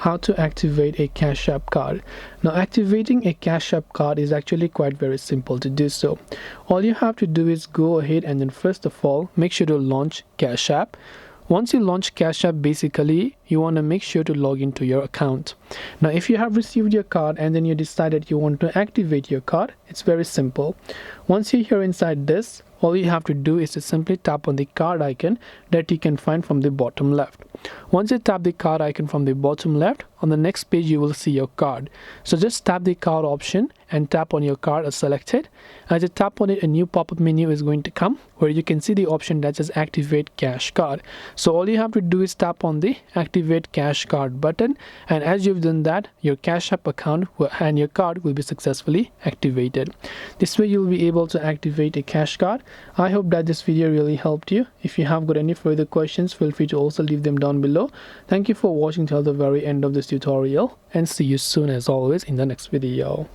how to activate a Cash App card. Now, activating a Cash App card is actually quite very simple to do so. All you have to do is go ahead and then first of all make sure to launch Cash App. Once you launch Cash App, basically you want to make sure to log into your account. Now, if you have received your card and then you decided you want to activate your card, it's very simple. Once you're here inside this, all you have to do is to simply tap on the card icon that you can find from the bottom left. Once you tap the card icon from the bottom left, on the next page you will see your card. So just tap the card option and tap on your card as selected. As you tap on it, a new pop-up menu is going to come where you can see the option that says Activate Cash Card. So all you have to do is tap on the Activate Cash Card button, and as you've done that, your Cash App account and your card will be successfully activated. This way you'll be able to activate a cash card. I hope that this video really helped you. If you have got any further questions, feel free to also leave them down below. Thank you for watching till the very end of this tutorial, and see you soon as always in the next video.